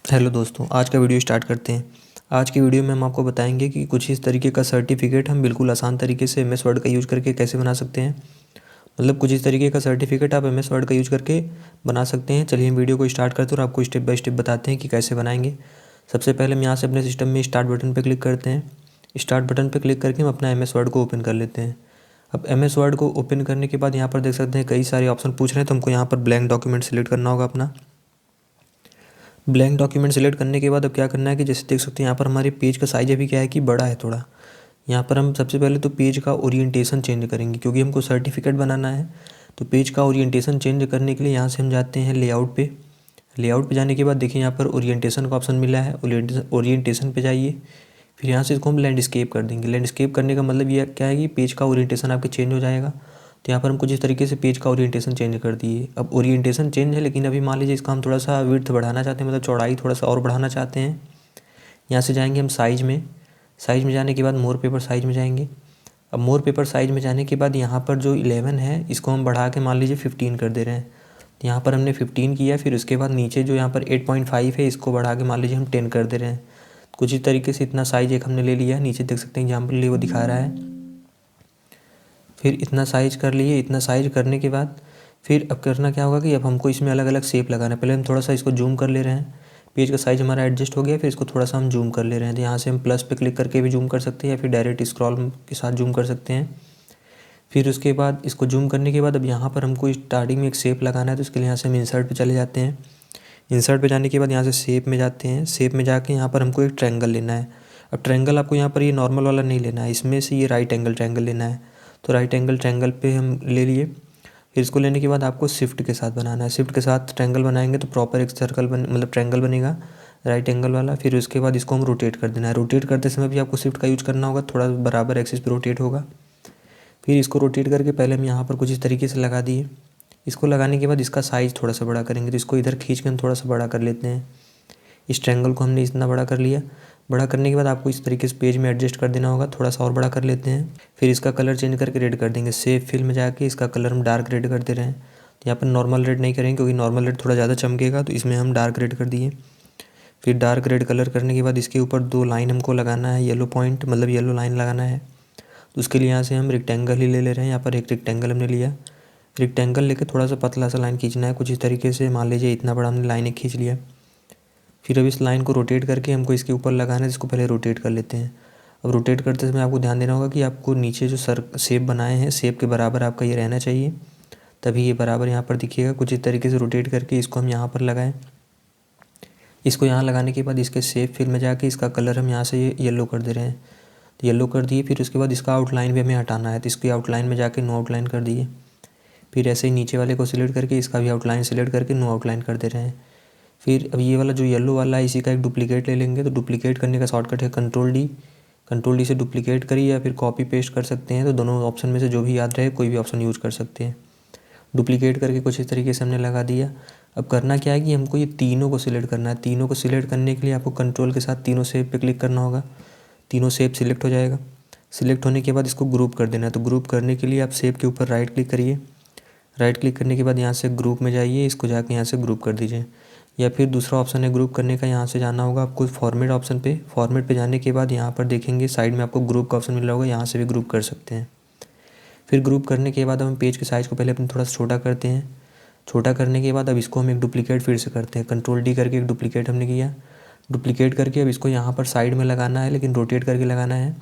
Hello दोस्तों, आज का वीडियो स्टार्ट करते हैं। आज की वीडियो में हम आपको बताएंगे कि कुछ इस तरीके का सर्टिफिकेट हम बिल्कुल आसान तरीके से एमएस वर्ड का यूज़ करके कैसे बना सकते हैं। मतलब कुछ इस तरीके का सर्टिफिकेट आप एमएस वर्ड का यूज़ करके बना सकते हैं। चलिए हम वीडियो को स्टार्ट करते हैं और आपको स्टेप बाय स्टेप बताते हैं कि कैसे बनाएंगे। सबसे पहले हम यहाँ से अपने सिस्टम में स्टार्ट बटन पर क्लिक करते हैं। स्टार्ट बटन पर क्लिक करके हम अपना एमएस वर्ड को ओपन कर लेते हैं। अब एमएस वर्ड को ओपन करने के बाद यहाँ पर देख सकते हैं कई सारे ऑप्शन पूछ रहे हैं, तो हमको यहाँ पर ब्लैंक डॉक्यूमेंट सेलेक्ट करना होगा अपना। ब्लैंक डॉक्यूमेंट सेलेक्ट करने के बाद अब क्या करना है कि जैसे देख सकते हैं यहाँ पर हमारे पेज का साइज अभी क्या है कि बड़ा है थोड़ा। यहाँ पर हम सबसे पहले तो पेज का ओरिएंटेशन चेंज करेंगे, क्योंकि हमको सर्टिफिकेट बनाना है। तो पेज का ओरिएंटेशन चेंज करने के लिए यहाँ से हम जाते हैं लेआउट पे। लेआउट पे जाने के बाद देखिए यहाँ पर ओरिएंटेशन का ऑप्शन मिला है। ओरिएंटेशन पे जाइए, फिर यहाँ से इसको हम लैंडस्केप कर देंगे। लैंडस्केप करने का मतलब ये क्या है कि पेज का ओरिएंटेशन आपके चेंज हो जाएगा। तो यहाँ पर हम कुछ इस तरीके से पेज का ओरिएंटेशन चेंज कर दिए। अब ओरिएंटेशन चेंज है, लेकिन अभी मान लीजिए इसका हम थोड़ा सा विड्थ बढ़ाना चाहते हैं, मतलब चौड़ाई थोड़ा सा और बढ़ाना चाहते हैं। यहाँ से जाएंगे हम साइज़ में। साइज़ में जाने के बाद मोर पेपर साइज़ में जाएंगे। अब मोर पेपर साइज़ में जाने के बाद यहाँ पर जो 11 है इसको हम बढ़ा के मान लीजिए 15 कर दे रहे हैं। तो यहाँ पर हमने 15 किया, फिर उसके बाद नीचे जो यहाँ पर 8.5 है इसको बढ़ा के मान लीजिए हम 10 कर दे रहे हैं। कुछ इस तरीके से इतना साइज़ एक हमने ले लिया। नीचे देख सकते हैं एग्जाम्पल लिए वो दिखा रहा है। फिर इतना साइज़ कर लिए। इतना साइज़ करने के बाद फिर अब करना क्या होगा कि अब हमको इसमें अलग अलग शेप लगाना है। पहले हम थोड़ा सा इसको जूम कर ले रहे हैं। पेज का साइज़ हमारा एडजस्ट हो गया, फिर इसको थोड़ा सा हम जूम कर ले रहे हैं। तो यहाँ से हम प्लस पे क्लिक करके भी जूम कर सकते हैं या फिर डायरेक्ट स्क्रॉल के साथ जूम कर सकते हैं। फिर उसके बाद इसको जूम करने के बाद अब यहाँ पर हमको स्टार्टिंग में एक शेप लगाना है, तो इसके लिए यहाँ से हम इंसर्ट पे चले जाते हैं। इंसर्ट पे जाने के बाद यहाँ से शेप में जाते हैं। शेप में जाके यहाँ पर हमको एक ट्रायंगल लेना है। अब ट्रायंगल आपको यहाँ पर ये नॉर्मल वाला नहीं लेना है, इसमें से ये राइट एंगल ट्रायंगल लेना है। तो राइट एंगल ट्रायंगल पे हम ले लिए। फिर इसको लेने के बाद आपको शिफ्ट के साथ बनाना है। शिफ्ट के साथ ट्रायंगल बनाएंगे तो प्रॉपर एक सर्कल मतलब ट्रायंगल बनेगा राइट एंगल वाला। फिर उसके बाद इसको हम रोटेट कर देना है। रोटेट करते समय भी आपको शिफ्ट का यूज़ करना होगा, थोड़ा बराबर एक्सिस पे रोटेट होगा। फिर इसको रोटेट करके पहले हम यहाँ पर कुछ इस तरीके से लगा दिए। इसको लगाने के बाद इसका साइज़ थोड़ा सा बड़ा करेंगे, तो इसको इधर खींच के हम थोड़ा सा बड़ा कर लेते हैं। इस ट्रायंगल को हमने इतना बड़ा कर लिया। बड़ा करने के बाद आपको इस तरीके से पेज में एडजस्ट कर देना होगा। थोड़ा सा और बड़ा कर लेते हैं। फिर इसका कलर चेंज करके रेड कर देंगे। सेव फिल में जाके इसका कलर हम डार्क रेड कर दे रहे हैं। तो यहाँ पर नॉर्मल रेड नहीं करेंगे, क्योंकि नॉर्मल रेड थोड़ा ज़्यादा चमकेगा, तो इसमें हम डार्क रेड कर दिए। फिर डार्क रेड कलर करने के बाद इसके ऊपर 2 लाइन हमको लगाना है, येलो पॉइंट मतलब येलो लाइन लगाना है। तो उसके लिए यहाँ से हम रेक्टेंगल ही ले रहे हैं। यहाँ पर एक रेक्टेंगल हमने लिया। रेक्टेंगल लेके थोड़ा सा पतला सा लाइन खींचना है कुछ इस तरीके से। मान लीजिए इतना बड़ा हमने लाइन एक खींच लिया। फिर अब इस लाइन को रोटेट करके हमको इसके ऊपर लगाना है, जिसको पहले रोटेट कर लेते हैं। अब रोटेट करते समय आपको ध्यान देना होगा कि आपको नीचे जो शेप बनाए हैं शेप के बराबर आपका ये रहना चाहिए, तभी ये बराबर यहाँ पर दिखिएगा। कुछ इस तरीके से रोटेट करके इसको हम यहाँ पर लगाएं। इसको यहाँ लगाने के बाद इसके शेप फिल में जाके इसका कलर हम यहाँ से येलो कर दे रहे हैं। तो येलो कर दिए। फिर उसके बाद इसका आउटलाइन भी हमें हटाना है, तो इसकी आउटलाइन में जाके नो आउटलाइन कर दिए। फिर ऐसे ही नीचे वाले को सिलेक्ट करके इसका भी आउटलाइन सिलेक्ट करके नो आउटलाइन कर दे रहे हैं। फिर अब ये वाला जो येलो वाला है इसी का एक डुप्लीकेट ले लेंगे। तो डुप्लीकेट करने का शॉर्टकट है कंट्रोल डी। कंट्रोल डी से डुप्लीकेट करिए या फिर कॉपी पेस्ट कर सकते हैं। तो दोनों ऑप्शन में से जो भी याद रहे कोई भी ऑप्शन यूज़ कर सकते हैं। डुप्लीकेट करके कुछ इस तरीके से हमने लगा दिया। अब करना क्या है कि हमको ये तीनों को सिलेक्ट करना है। तीनों को सिलेक्ट करने के लिए आपको कंट्रोल के साथ तीनों शेप पे क्लिक करना होगा। तीनों शेप सिलेक्ट हो जाएगा। सिलेक्ट होने के बाद इसको ग्रुप कर देना है। तो ग्रुप करने के लिए आप शेप के ऊपर राइट क्लिक करिए। राइट क्लिक करने के बाद यहाँ से ग्रुप में जाइए, इसको जाके यहाँ से ग्रुप कर दीजिए। या फिर दूसरा ऑप्शन है ग्रुप करने का, यहाँ से जाना होगा आपको फॉर्मेट ऑप्शन पे। फॉर्मेट पे जाने के बाद यहाँ पर देखेंगे साइड में आपको ग्रुप का ऑप्शन मिल रहा होगा, यहाँ से भी ग्रुप कर सकते हैं। फिर ग्रुप करने के बाद हम पेज के साइज़ को पहले अपने थोड़ा सा छोटा करते हैं। छोटा करने के बाद अब इसको हम एक डुप्लीकेट फिर से करते हैं। कंट्रोल डी करके एक डुप्लीकेट हमने किया। डुप्लीकेट करके अब इसको यहाँ पर साइड में लगाना है, लेकिन रोटेट करके लगाना है।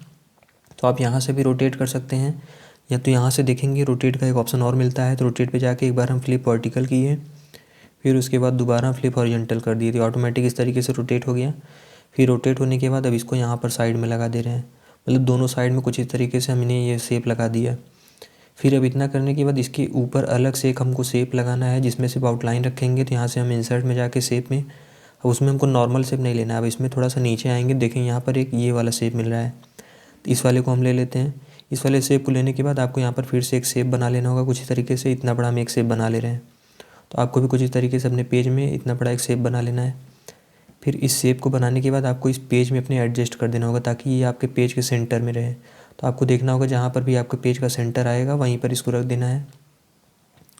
तो आप यहाँ से भी रोटेट कर सकते हैं, या तो यहाँ से देखेंगे रोटेट का एक ऑप्शन और मिलता है। तो रोटेट पे जाके एक बार हम फ्लिप वर्टिकल किए, फिर उसके बाद दोबारा फ्लिप हॉरिजॉन्टल कर दिए, तो ऑटोमेटिक इस तरीके से रोटेट हो गया। फिर रोटेट होने के बाद अब इसको यहाँ पर साइड में लगा दे रहे हैं, मतलब दोनों साइड में कुछ इस तरीके से हमने ये शेप लगा दिया। फिर अब इतना करने के बाद इसके ऊपर अलग से एक हमको शेप लगाना है, जिसमें सिर्फ आउटलाइन रखेंगे। तो यहाँ से हम इंसर्ट में जाके शेप में, अब उसमें हमको नॉर्मल शेप नहीं लेना है। अब इसमें थोड़ा सा नीचे आएंगे, देखें यहाँ पर एक ये वाला शेप मिल रहा है, तो इस वाले को हम ले लेते हैं। इस वाले शेप को लेने के बाद आपको यहाँ पर फिर से एक शेप बना लेना होगा कुछ इस तरीके से। इतना बड़ा हम एक शेप बना ले रहे हैं, तो आपको भी कुछ इस तरीके से अपने पेज में इतना बड़ा एक शेप बना लेना है। फिर इस शेप को बनाने के बाद आपको इस पेज में अपने एडजस्ट कर देना होगा, ताकि ये आपके पेज के सेंटर में रहे। तो आपको देखना होगा जहाँ पर भी आपके पेज का सेंटर आएगा वहीं पर इसको रख देना है।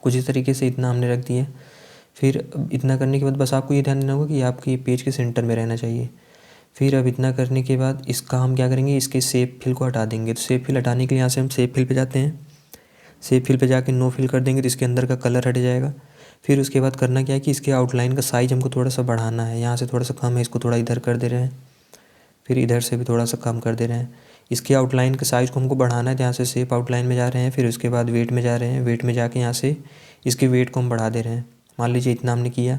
कुछ इस तरीके से इतना हमने रख दिया। फिर इतना करने के बाद बस आपको ये ध्यान देना होगा कि आपकी पेज के सेंटर में रहना चाहिए। फिर अब इतना करने के बाद इसका हम क्या करेंगे, इसके शेप फिल को हटा देंगे। तो शेप फिल हटाने के लिए यहाँ से हम शेप फिल पे जाते हैं। शेप फिल पे जाके नो फिल कर देंगे तो इसके अंदर का कलर हट जाएगा। फिर उसके बाद करना क्या है कि इसके आउटलाइन का साइज़ हमको थोड़ा सा बढ़ाना है। यहाँ से थोड़ा सा कम है, इसको थोड़ा इधर कर दे रहे हैं, फिर इधर से भी थोड़ा सा कम कर दे रहे हैं। इसके आउटलाइन के साइज़ को हमको बढ़ाना है, तो यहाँ से शेप आउटलाइन में जा रहे हैं, फिर उसके बाद वेट में जा रहे हैं। वेट में जाके यहाँ से इसके वेट को हम बढ़ा दे रहे हैं। मान लीजिए इतना हमने किया।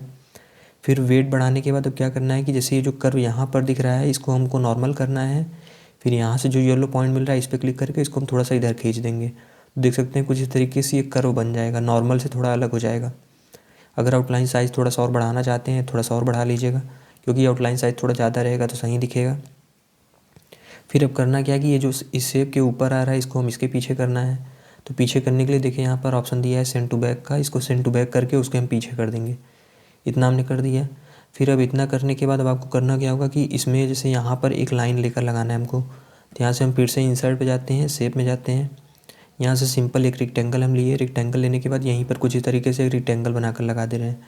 फिर वेट बढ़ाने के बाद अब क्या करना है कि जैसे ये जो कर्व यहाँ पर दिख रहा है इसको हमको नॉर्मल करना है। फिर यहाँ से जो येलो पॉइंट मिल रहा है इस पर क्लिक करके इसको हम थोड़ा सा इधर खींच देंगे। तो देख सकते हैं कुछ इस तरीके से ये कर्व बन जाएगा, नॉर्मल से थोड़ा अलग हो जाएगा। अगर आउटलाइन साइज़ थोड़ा सा और बढ़ाना चाहते हैं थोड़ा सा और बढ़ा लीजिएगा, क्योंकि आउटलाइन साइज़ थोड़ा ज़्यादा रहेगा तो सही दिखेगा। फिर अब करना क्या है कि ये जो इस शेप के ऊपर आ रहा है इसको हम इसके पीछे करना है। तो पीछे करने के लिए देखिए यहाँ पर ऑप्शन दिया है सेंड टू बैक का, इसको सेंड टू बैक करके उसके हम पीछे कर देंगे। इतना हमने कर दिया। फिर अब इतना करने के बाद अब आपको करना क्या होगा कि इसमें जैसे यहाँ पर एक लाइन लेकर लगाना है हमको। तो यहाँ से हम फिर से इंसर्ट पे जाते हैं, शेप में जाते हैं। यहाँ से सिंपल एक रेक्टेंगल हम लिए। रेक्टेंगल लेने के बाद यहीं पर कुछ इस तरीके से एक रेक्टेंगल बनाकर लगा दे रहे हैं।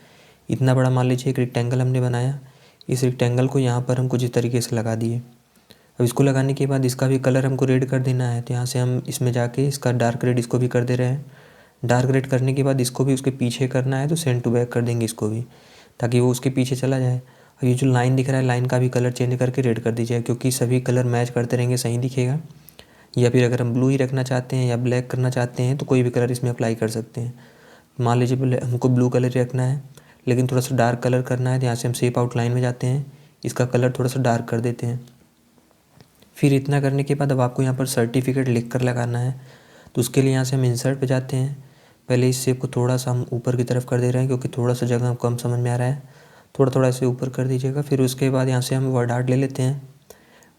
इतना बड़ा मान लीजिए एक रेक्टेंगल हमने बनाया। इस रेक्टेंगल को यहाँ पर हम कुछ इस तरीके से लगा दिए। अब इसको लगाने के बाद इसका भी कलर हमको रेड कर देना है। तो यहाँ से हम इसमें जाके इसका डार्क रेड इसको भी कर दे रहे हैं। डार्क रेड करने के बाद इसको भी उसके पीछे करना है, तो सेंड टू बैक कर देंगे इसको भी, ताकि वो उसके पीछे चला जाए। और ये जो लाइन दिख रहा है लाइन का भी कलर चेंज करके रेड कर दीजिए, क्योंकि सभी कलर मैच करते रहेंगे सही दिखेगा। या फिर अगर हम ब्लू ही रखना चाहते हैं या ब्लैक करना चाहते हैं तो कोई भी कलर इसमें अप्लाई कर सकते हैं। मान लीजिए हमको ब्लू कलर रखना है लेकिन थोड़ा सा डार्क कलर करना है, तो यहाँ से हम शेप आउटलाइन में जाते हैं, इसका कलर थोड़ा सा डार्क कर देते हैं। फिर इतना करने के बाद अब आपको यहाँ पर सर्टिफिकेट लिख कर लगाना है। तो उसके लिए यहाँ से हम इंसर्ट पे जाते हैं। पहले इस शेप को थोड़ा सा हम ऊपर की तरफ कर दे रहे हैं, क्योंकि थोड़ा सा जगह कम समझ में आ रहा है। थोड़ा थोड़ा ऐसे ऊपर कर दीजिएगा। फिर उसके बाद यहाँ से हम वर्ड आर्ट ले लेते हैं।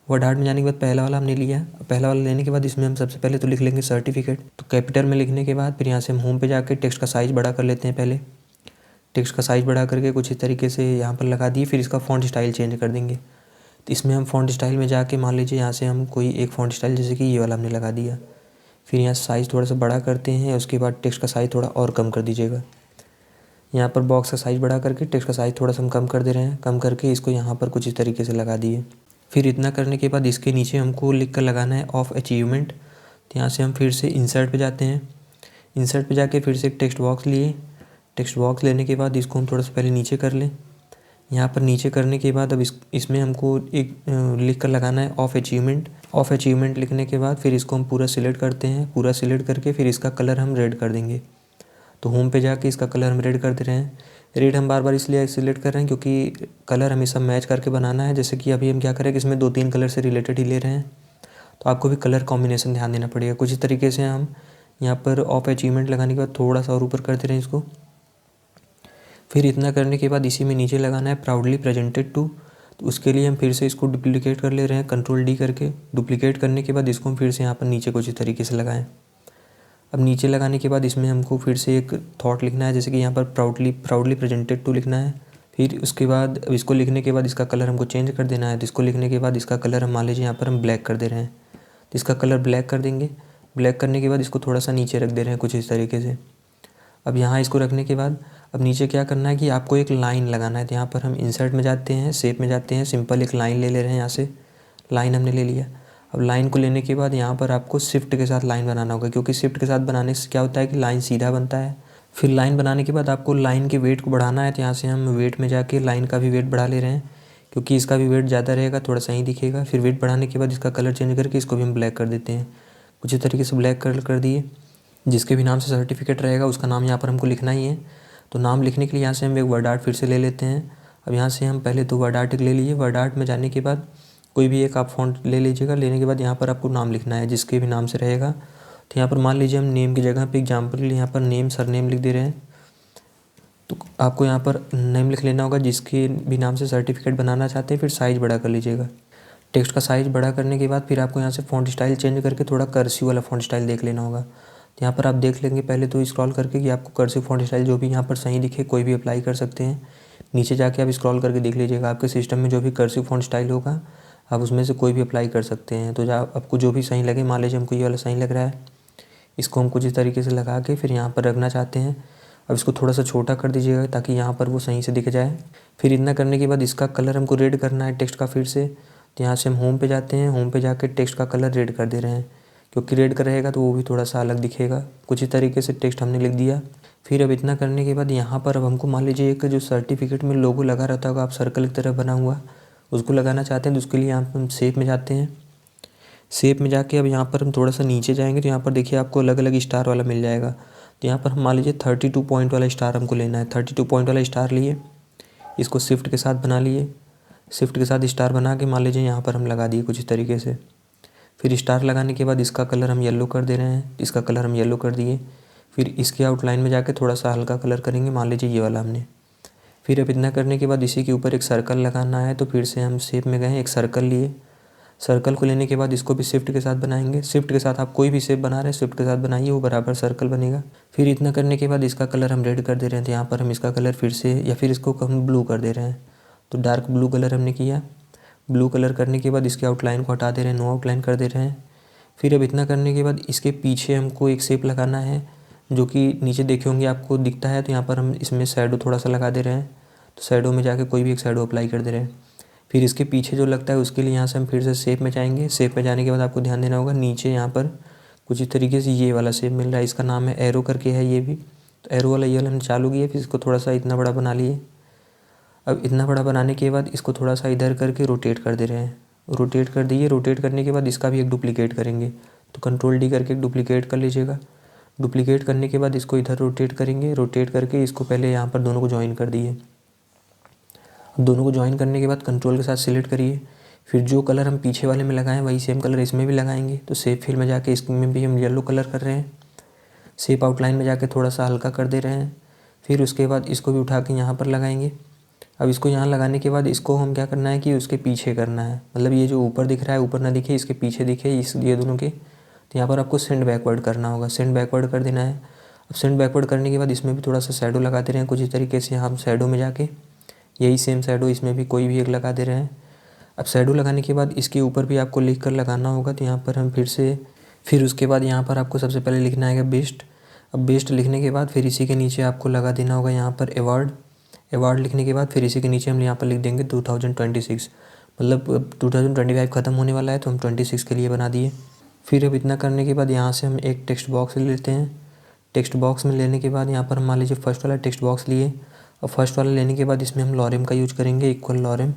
वर्ड आर्ट में जाने के बाद पहला वाला हमने लिया। पहला वाला लेने के बाद इसमें हम सबसे पहले तो लिख लेंगे सर्टिफिकेट। तो कैपिटल में लिखने के बाद फिर यहाँ से हम होम पे जाके टेक्स्ट का साइज़ बड़ा कर लेते हैं। पहले टेक्स्ट का साइज़ बड़ा करके कुछ इस तरीके से यहाँ पर लगा दिए। फिर इसका फ़ॉन्ट स्टाइल चेंज कर देंगे। तो इसमें हम फ़ॉन्ट स्टाइल में जाके मान लीजिए यहाँ से हम कोई एक फ़ॉन्ट स्टाइल जैसे कि ये वाला हमने लगा दिया। फिर यहाँ साइज़ थोड़ा सा बड़ा करते हैं, उसके बाद टेक्स्ट का साइज़ थोड़ा और कम कर दीजिएगा। यहाँ पर बॉक्स का साइज़ बड़ा करके टेक्स्ट का साइज़ थोड़ा सा हम कम कर दे रहे हैं। कम करके इसको यहाँ पर कुछ इस तरीके से लगा दिए। फिर इतना करने के बाद इसके नीचे हमको लिख कर लगाना है ऑफ अचीवमेंट। तो यहाँ से हम फिर से इंसर्ट पे जाते हैं। इंसर्ट पे जाके फिर से एक टेक्स्ट बॉक्स लिए। टेक्स्ट बॉक्स लेने के बाद इसको हम थोड़ा सा पहले नीचे कर लें। यहाँ पर नीचे करने के बाद अब इसमें हमको एक लिख कर लगाना है ऑफ अचीवमेंट। ऑफ अचीवमेंट लिखने के बाद फिर इसको हम पूरा सिलेक्ट करते हैं। पूरा सिलेक्ट करके फिर इसका कलर हम रेड कर देंगे। तो होम पे जाके इसका कलर हम रेड कर दे रहे हैं। रेड हम बार बार इसलिए सिलेक्ट कर रहे हैं क्योंकि कलर हमेशा मैच करके बनाना है। जैसे कि अभी हम क्या करें कि इसमें 2-3 कलर से रिलेटेड ही ले रहे हैं, तो आपको भी कलर कॉम्बिनेशन ध्यान देना पड़ेगा। कुछ इस तरीके से हम यहाँ पर ऑफ अचीवमेंट लगाने के बाद थोड़ा सा और ऊपर कर दे रहे हैं इसको। फिर इतना करने के बाद इसी में नीचे लगाना है प्राउडली प्रेजेंटेड टू। तो उसके लिए हम फिर से इसको डुप्लीकेट कर ले रहे हैं, कंट्रोल डी करके। डुप्लीकेट करने के बाद इसको हम फिर से यहाँ पर नीचे कुछ इस तरीके से लगाएं। अब नीचे लगाने के बाद इसमें हमको फिर से एक थॉट लिखना है, जैसे कि यहाँ पर प्राउडली प्रेजेंटेड टू लिखना है। फिर उसके बाद अब इसको लिखने के बाद इसका कलर हमको चेंज कर देना है। तो इसको लिखने के बाद इसका कलर हम मान लीजिए यहाँ पर हम ब्लैक कर दे रहे हैं, तो इसका कलर ब्लैक कर देंगे। ब्लैक करने के बाद इसको थोड़ा सा नीचे रख दे रहे हैं कुछ इस तरीके से। अब यहाँ इसको रखने के बाद अब नीचे क्या करना है कि आपको एक लाइन लगाना है। तो यहाँ पर हम इंसर्ट में जाते हैं, शेप में जाते हैं, सिंपल एक लाइन ले रहे हैं। यहाँ से लाइन हमने ले लिया। अब लाइन को लेने के बाद यहाँ पर आपको शिफ्ट के साथ लाइन बनाना होगा, क्योंकि शिफ्ट के साथ बनाने से क्या होता है कि लाइन सीधा बनता है। फिर लाइन बनाने के बाद आपको लाइन के वेट को बढ़ाना है। तो यहाँ से हम वेट में जाके लाइन का भी वेट बढ़ा ले रहे हैं, क्योंकि इसका भी वेट ज़्यादा रहेगा, थोड़ा सही दिखेगा। फिर वेट बढ़ाने के बाद इसका कलर चेंज करके इसको भी हम ब्लैक कर देते हैं। कुछ इस तरीके से ब्लैक कलर कर दिए। जिसके भी नाम से सर्टिफिकेट रहेगा उसका नाम यहाँ पर हमको लिखना ही है। तो नाम लिखने के लिए यहाँ से हम एक वर्ड आर्ट फिर से ले लेते हैं। अब यहाँ से हम पहले 2 वर्ड आर्ट ले लिए। वर्ड आर्ट में जाने के बाद कोई भी एक आप फ़ॉन्ट ले लीजिएगा। लेने के बाद यहाँ पर आपको नाम लिखना है जिसके भी नाम से रहेगा। तो यहाँ पर मान लीजिए हम नेम की जगह पे एग्जाम्पल के लिए यहाँ पर नेम सरनेम लिख दे रहे हैं। तो आपको यहाँ पर नेम लिख लेना होगा जिसके भी नाम से सर्टिफिकेट बनाना चाहते हैं। फिर साइज़ बड़ा कर लीजिएगा। टेक्स्ट का साइज़ बड़ा करने के बाद फिर आपको यहाँ से फ़ॉन्ट स्टाइल चेंज करके थोड़ा कर्सिव वाला फ़ॉन्ट स्टाइल देख लेना होगा। तो यहाँ पर आप देख लेंगे पहले तो स्क्रॉल करके कि आपको कर्सिव फ़ॉन्ट स्टाइल जो भी यहाँ पर सही दिखे कोई भी अप्लाई कर सकते हैं। नीचे जाके आप स्क्रॉल करके देख लीजिएगा आपके सिस्टम में जो भी कर्सिव फ़ॉन्ट स्टाइल होगा आप उसमें से कोई भी अप्लाई कर सकते हैं। तो आपको जो भी सही लगे, मान लीजिए हमको ये वाला सही लग रहा है, इसको हम कुछ इस तरीके से लगा के फिर यहाँ पर रखना चाहते हैं। अब इसको थोड़ा सा छोटा कर दीजिएगा ताकि यहाँ पर वो सही से दिख जाए। फिर इतना करने के बाद इसका कलर हमको रेड करना है टेक्स्ट का फिर से। तो यहाँ से हम होम पे जाते हैं, होम पे जाके टेक्स्ट का कलर रेड कर दे रहे हैं, क्योंकि रेड का रहेगा तो वो भी थोड़ा सा अलग दिखेगा। कुछ इस तरीके से टेक्स्ट हमने लिख दिया। फिर अब इतना करने के बाद यहाँ पर अब हमको मान लीजिए एक जो सर्टिफिकेट में लोगो लगा रहता होगा, आप सर्कल की तरह बना हुआ, उसको लगाना चाहते हैं। तो उसके लिए यहाँ पर हम शेप में जाते हैं। शेप में जाके अब यहाँ पर हम थोड़ा सा नीचे जाएंगे तो यहाँ पर देखिए आपको अलग अलग स्टार वाला मिल जाएगा। तो यहाँ पर हम मान लीजिए 32 पॉइंट वाला स्टार हमको लेना है। 32 पॉइंट वाला स्टार लिए, इसको शिफ्ट के साथ बना लिए। शिफ्ट के साथ स्टार बना के मान लीजिए यहाँ पर हम लगा दिए कुछ इस तरीके से। फिर स्टार लगाने के बाद इसका कलर हम येलो कर दे रहे हैं, इसका कलर हम येलो कर दिए। फिर इसके आउटलाइन में जाके थोड़ा सा हल्का कलर करेंगे, मान लीजिए ये वाला हमने। फिर अब इतना करने के बाद इसी के ऊपर एक सर्कल लगाना है। तो फिर से हम शेप में गए, एक सर्कल लिए। सर्कल को लेने के बाद इसको भी शिफ्ट के साथ बनाएंगे। शिफ्ट के साथ आप कोई भी शेप बना रहे हैं शिफ्ट के साथ बनाइए, वो बराबर सर्कल बनेगा। फिर इतना करने के बाद इसका कलर हम रेड कर दे रहे हैं। तो यहाँ पर हम इसका कलर फिर से या फिर इसको हम ब्लू कर दे रहे हैं। तो डार्क ब्लू कलर हमने किया। ब्लू कलर करने के बाद इसके आउटलाइन को हटा दे रहे हैं, नो आउटलाइन कर दे रहे हैं। फिर अब इतना करने के बाद इसके पीछे हमको एक शेप लगाना है, जो कि नीचे देखे होंगे आपको दिखता है। तो यहाँ पर हम इसमें शैडो थोड़ा सा लगा दे रहे हैं। तो शैडो में जाके कोई भी एक शैडो अप्लाई कर दे रहे हैं। फिर इसके पीछे जो लगता है उसके लिए यहाँ से हम फिर से शेप में जाएंगे। शेप में जाने के बाद आपको ध्यान देना होगा नीचे यहाँ पर कुछ इस तरीके से ये वाला शेप मिल रहा है, इसका नाम है एरो करके है ये भी। तो एरो वाला ये वाला हमने चालू किया। फिर इसको थोड़ा सा इतना बड़ा बना लिए। अब इतना बड़ा बनाने के बाद इसको थोड़ा सा इधर करके रोटेट कर दे रहे हैं। रोटेट कर दिए। रोटेट करने के बाद इसका भी एक डुप्लीकेट करेंगे। तो कंट्रोल डी करके एक डुप्लीकेट कर लीजिएगा। डुप्लीकेट करने के बाद इसको इधर रोटेट करेंगे। रोटेट करके इसको पहले यहाँ पर दोनों को ज्वाइन कर दिए। अब दोनों को ज्वाइन करने के बाद कंट्रोल के साथ सिलेक्ट करिए। फिर जो कलर हम पीछे वाले में लगाएं वही सेम कलर इसमें भी लगाएंगे। तो शेप फिल में जाके इसमें भी हम येलो कलर कर रहे हैं। शेप आउटलाइन में जाके थोड़ा सा हल्का कर दे रहे हैं। फिर उसके बाद इसको भी उठा के यहाँ पर लगाएंगे। अब इसको यहाँ लगाने के बाद इसको हम क्या करना है कि उसके पीछे करना है, मतलब ये जो ऊपर दिख रहा है ऊपर ना दिखे, इसके पीछे दिखे, इस ये दोनों के। तो यहाँ पर आपको सेंड बैकवर्ड करना होगा, सेंड बैकवर्ड कर देना है। अब सेंड बैकवर्ड करने के बाद इसमें भी थोड़ा सा शैडो लगा दे रहे हैं कुछ इस तरीके से। यहाँ हम शैडो में जाके यही सेम शैडो इसमें भी कोई भी एक लगा दे रहे हैं। अब शैडो लगाने के बाद इसके ऊपर भी आपको लिख कर लगाना होगा। तो यहाँ पर हम फिर उसके बाद यहाँ पर आपको सबसे पहले लिखना है बेस्ट। अब बेस्ट लिखने के बाद फिर इसी के नीचे आपको लगा देना होगा यहाँ पर अवार्ड। अवार्ड लिखने के बाद फिर इसी के नीचे हम यहाँ पर लिख देंगे 2026, मतलब अब 2025 ख़त्म होने वाला है तो हम 26 के लिए बना दिए। फिर अब इतना करने के बाद यहाँ से हम एक टेक्स्ट बॉक्स ले लेते हैं। टेक्स्ट बॉक्स में लेने के बाद यहाँ पर हम मान लीजिए फर्स्ट वाला टेक्स्ट बॉक्स लिए। और फर्स्ट वाला लेने के बाद इसमें हम लॉरेम का यूज करेंगे, इक्वल लॉरेम।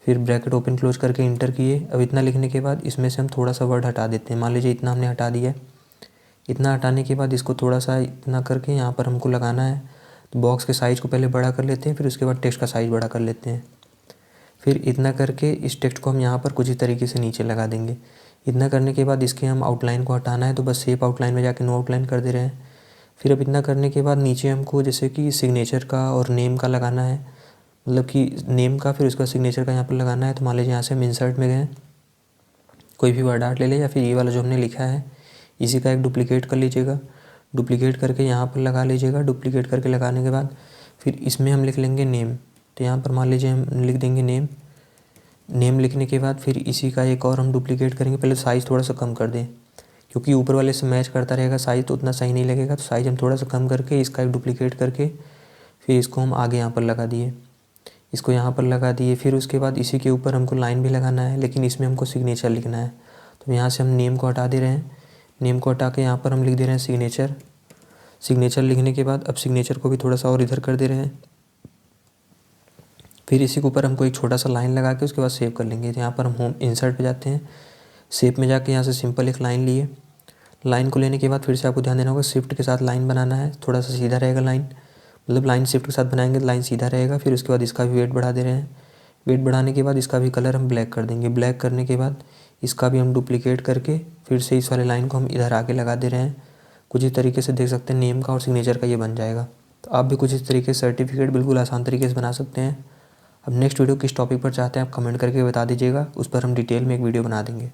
फिर ब्रैकेट ओपन क्लोज करके इंटर किए। अब इतना लिखने के बाद इसमें से हम थोड़ा सा वर्ड हटा देते हैं, मान लीजिए इतना हमने हटा दिया। इतना हटाने के बाद इसको थोड़ा सा इतना करके यहाँ पर हमको लगाना है। तो बॉक्स के साइज़ को पहले बड़ा कर लेते हैं, फिर उसके बाद टेक्स्ट का साइज़ बड़ा कर लेते हैं। फिर इतना करके इस टेक्स्ट को हम यहाँ पर कुछ इस तरीके से नीचे लगा देंगे। इतना करने के बाद इसके हम आउटलाइन को हटाना है, तो बस शेप आउटलाइन में जाके नो आउटलाइन कर दे रहे हैं। फिर अब इतना करने के बाद नीचे हमको जैसे कि सिग्नेचर का और नेम का लगाना है, मतलब कि नेम का फिर उसका सिग्नेचर का यहाँ पर लगाना है। तो मान लीजिए यहाँ से हम इंसर्ट में गए, कोई भी वर्ड आर्ट ले लें या फिर ये वाला जो हमने लिखा है इसी का एक डुप्लीकेट कर लीजिएगा। डुप्लीकेट करके यहाँ पर लगा लीजिएगा। डुप्लीकेट करके लगाने के बाद फिर इसमें हम लिख लेंगे नेम। तो यहाँ पर मान लीजिए हम लिख देंगे नेम। नेम लिखने के बाद फिर इसी का एक और हम डुप्लीकेट करेंगे। पहले साइज़ थोड़ा सा कम कर दें, क्योंकि ऊपर वाले से मैच करता रहेगा साइज़ तो उतना सही नहीं लगेगा। तो साइज़ हम थोड़ा सा कम करके इसका एक डुप्लीकेट करके फिर इसको हम आगे यहाँ पर लगा दिए, इसको यहाँ पर लगा दिए। फिर उसके बाद इसी के ऊपर हमको लाइन भी लगाना है, लेकिन इसमें हमको सिग्नेचर लिखना है। तो यहाँ से हम नेम को हटा दे रहे हैं। नेम को हटा के यहाँ पर हम लिख दे रहे हैं सिग्नेचर। सिग्नेचर लिखने के बाद अब सिग्नेचर को भी थोड़ा सा और इधर कर दे रहे हैं। फिर इसी के ऊपर हमको एक छोटा सा लाइन लगा के उसके बाद सेव कर लेंगे। तो यहाँ पर हम होम इंसर्ट पे जाते हैं, शेप में जाके यहाँ से सिंपल एक लाइन लिए। लाइन को लेने के बाद फिर से आपको ध्यान देना होगा शिफ्ट के साथ लाइन बनाना है, थोड़ा सा सीधा रहेगा लाइन, मतलब लाइन शिफ्ट के साथ बनाएंगे तो लाइन सीधा रहेगा। फिर उसके बाद इसका भी वेट बढ़ा दे रहे हैं। वेट बढ़ाने के बाद इसका भी कलर हम ब्लैक कर देंगे। ब्लैक करने के बाद इसका भी हम डुप्लीकेट करके फिर से इस वाले लाइन को हम इधर आगे लगा दे रहे हैं। कुछ इस तरीके से देख सकते हैं नेम का और सिग्नेचर का ये बन जाएगा। तो आप भी कुछ इस तरीके से सर्टिफिकेट बिल्कुल आसान तरीके से बना सकते हैं। अब नेक्स्ट वीडियो किस टॉपिक पर चाहते हैं आप कमेंट करके बता दीजिएगा, उस पर हम डिटेल में एक वीडियो बना देंगे।